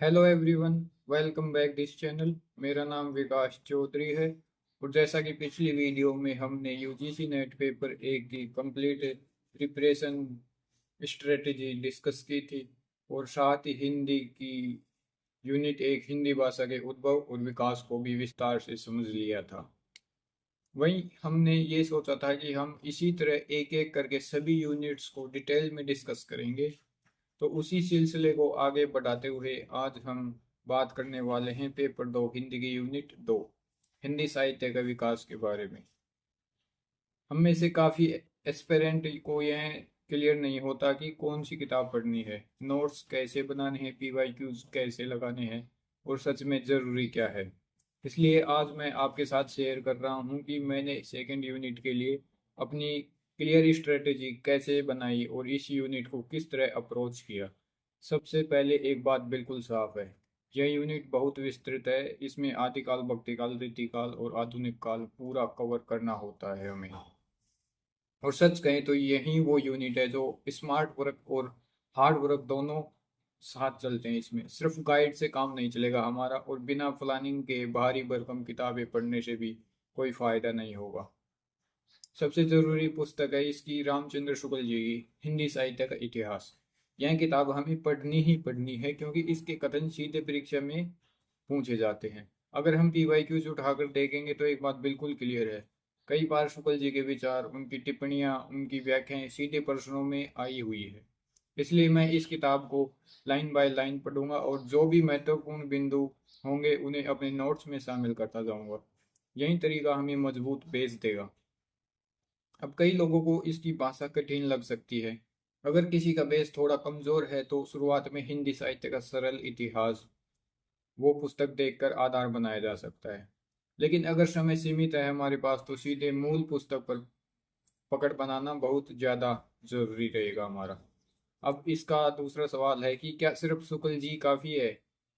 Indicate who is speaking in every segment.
Speaker 1: Hello everyone, welcome back this channel. मेरा नाम विकास चौधरी है। और जैसा कि पिछली वीडियो में हमने यूजीसी नेट पेपर एक की कंप्लीट प्रिपरेशन स्ट्रेटजी डिस्कस की थी और साथ ही हिंदी की यूनिट एक हिंदी भाषा के उद्भव और विकास को भी विस्तार से समझ लिया था। वहीं हमने ये सोचा था कि हम इसी तरह एक एक करके सभी यूनिट्स को डिटेल में डिस्कस करेंगे। तो उसी सिलसिले को आगे बढ़ाते हुए आज हम बात करने वाले हैं पेपर 2 हिंदी की यूनिट 2 हिंदी साहित्य का विकास के बारे में। हम में से काफ़ी एस्पेरेंट को यह क्लियर नहीं होता कि कौन सी किताब पढ़नी है, नोट्स कैसे बनाने हैं, पीवाईक्यूज कैसे लगाने हैं और सच में ज़रूरी क्या है। इसलिए आज मैं आपके साथ शेयर कर रहा हूँ कि मैंने सेकेंड यूनिट के लिए अपनी क्लियर स्ट्रेटेजी कैसे बनाई और इस यूनिट को किस तरह अप्रोच किया। सबसे पहले एक बात बिल्कुल साफ है, यह यूनिट बहुत विस्तृत है। इसमें आदिकाल, भक्तिकाल, रीतिकाल और आधुनिक काल पूरा कवर करना होता है हमें। और सच कहें तो यही वो यूनिट है जो स्मार्ट वर्क और हार्ड वर्क दोनों साथ चलते हैं। इसमें सिर्फ गाइड से काम नहीं चलेगा हमारा, और बिना प्लानिंग के भारी भरकम किताबें पढ़ने से भी कोई फायदा नहीं होगा। सबसे जरूरी पुस्तक है इसकी रामचंद्र शुक्ल जी की हिंदी साहित्य का इतिहास। यह किताब हमें पढ़नी ही पढ़नी है क्योंकि इसके कथन सीधे परीक्षा में पूछे जाते हैं। अगर हम पीवाईक्यूज उठाकर देखेंगे तो एक बात बिल्कुल क्लियर है, कई बार शुक्ल जी के विचार, उनकी टिप्पणियां, उनकी व्याख्याएं सीधे प्रश्नों में आई हुई है। इसलिए मैं इस किताब को लाइन बाय लाइन पढ़ूंगा और जो भी महत्वपूर्ण बिंदु होंगे उन्हें अपने नोट्स में शामिल करता जाऊंगा। यही तरीका हमें मजबूत बेस देगा। अब कई लोगों को इसकी भाषा कठिन लग सकती है। अगर किसी का बेस थोड़ा कमजोर है तो शुरुआत में हिंदी साहित्य का सरल इतिहास वो पुस्तक देखकर आधार बनाया जा सकता है। लेकिन अगर समय सीमित है हमारे पास तो सीधे मूल पुस्तक पर पकड़ बनाना बहुत ज़्यादा जरूरी रहेगा हमारा। अब इसका दूसरा सवाल है कि क्या सिर्फ शुक्ल जी काफ़ी है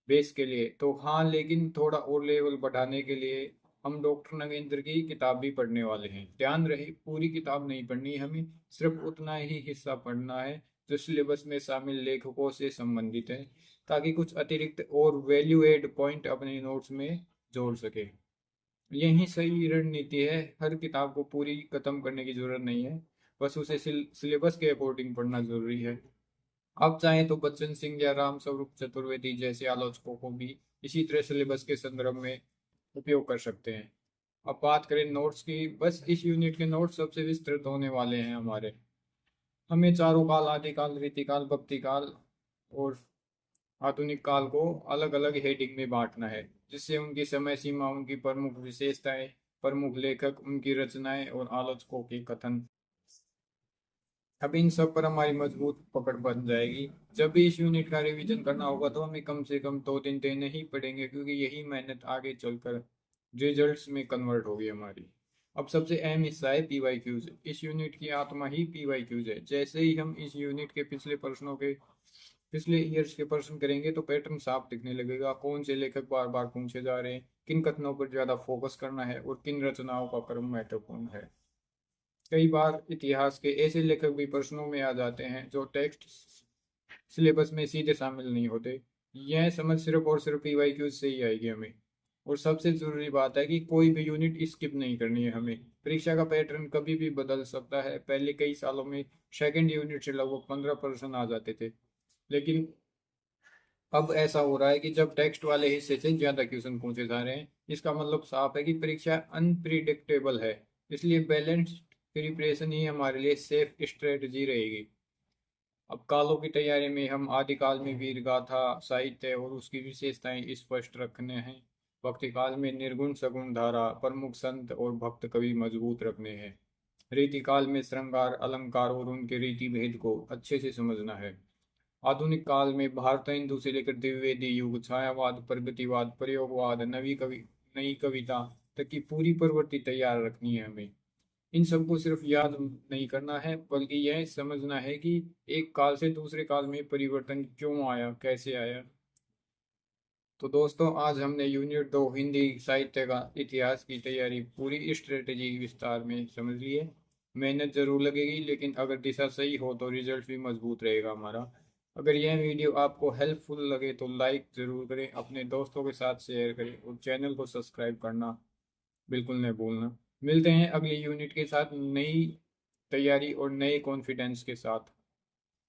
Speaker 1: बेस के लिए? तो हाँ, लेकिन थोड़ा और लेवल बढ़ाने के लिए हम डॉक्टर नगेंद्र की किताब भी पढ़ने वाले हैं। ध्यान रहे, पूरी किताब नहीं पढ़नी, हमें सिर्फ उतना ही हिस्सा पढ़ना है जो सिलेबस में शामिल लेखकों से संबंधित है, ताकि कुछ अतिरिक्त और वैल्यू एड पॉइंट अपने नोट्स में जोड़ सके। यही सही रणनीति है। हर किताब को पूरी खत्म करने की जरूरत नहीं है, बस उसे सिलेबस के अकॉर्डिंग पढ़ना जरूरी है। आप चाहें तो बच्चन सिंह या राम स्वरूप चतुर्वेदी जैसे आलोचकों को भी इसी तरह सिलेबस के संदर्भ में उपयोग कर सकते हैं। अब बात करें नोट्स की, बस इस यूनिट के नोट्स सबसे विस्तृत होने वाले हैं हमारे। हमें चारों काल, आदिकाल, रीतिकाल, भक्तिकाल और आधुनिक काल को अलग अलग हेडिंग में बांटना है, जिससे उनकी समय सीमा, उनकी प्रमुख विशेषताएं, प्रमुख लेखक, उनकी रचनाएं और आलोचकों के कथन, अब इन सब पर हमारी मजबूत पकड़ बन जाएगी। जब भी इस यूनिट का रिवीजन करना होगा तो हमें कम से कम 2 दिन देने ही पड़ेंगे, क्योंकि यही मेहनत आगे चलकर रिजल्ट्स में कन्वर्ट होगी हमारी। अब सबसे अहम हिस्सा है पीवाईक्यूज। इस यूनिट की आत्मा ही पीवाईक्यूज है। जैसे ही हम इस यूनिट के पिछले ईयर्स के प्रश्न करेंगे तो पैटर्न साफ दिखने लगेगा। कौन से लेखक बार बार पूछे जा रहे हैं, किन कथनों पर ज्यादा फोकस करना है और किन रचनाओं का क्रम महत्वपूर्ण है। कई बार इतिहास के ऐसे लेखक भी प्रश्नों में आ जाते हैं जो टेक्स्ट सिलेबस में सीधे शामिल नहीं होते। यह समझ सिर्फ और सिर्फ पीवाईक्यूज से ही आएगी हमें। और सबसे जरूरी बात है कि कोई भी यूनिट स्किप नहीं करनी है हमें। परीक्षा का पैटर्न कभी भी बदल सकता है। पहले कई सालों में सेकेंड यूनिट से लगभग 15% आ जाते थे, लेकिन अब ऐसा हो रहा है कि जब टेक्स्ट वाले हिस्से से ज्यादा क्वेश्चन पूछे जा रहे हैं, इसका मतलब साफ है कि परीक्षा अनप्रिडिक्टेबल है। इसलिए बैलेंस्ड प्रिपरेशन ही हमारे लिए सेफ स्ट्रेटजी रहेगी। अब कालों की तैयारी में हम आदिकाल में वीर गाथा साहित्य और उसकी विशेषताएं स्पष्ट रखने हैं। भक्ति काल में निर्गुण सगुण धारा, प्रमुख संत और भक्त कवि मजबूत रखने हैं। रीति काल में श्रृंगार, अलंकार और उनके रीति भेद को अच्छे से समझना है। आधुनिक काल में भारत हिंदू से लेकर द्विवेदी युग, छायावाद, प्रगतिवाद, प्रयोगवाद, नई कविता तक की पूरी प्रवृत्ति तैयार रखनी है हमें। इन सबको सिर्फ याद नहीं करना है, बल्कि यह समझना है कि एक काल से दूसरे काल में परिवर्तन क्यों आया, कैसे आया। तो दोस्तों, आज हमने यूनिट 2 हिंदी साहित्य का इतिहास की तैयारी पूरी स्ट्रेटेजी विस्तार में समझ ली है। मेहनत जरूर लगेगी, लेकिन अगर दिशा सही हो तो रिजल्ट भी मजबूत रहेगा हमारा। अगर यह वीडियो आपको हेल्पफुल लगे तो लाइक ज़रूर करें, अपने दोस्तों के साथ शेयर करें और चैनल को सब्सक्राइब करना बिल्कुल नहीं भूलना। मिलते हैं अगली यूनिट के साथ, नई तैयारी और नए कॉन्फिडेंस के साथ।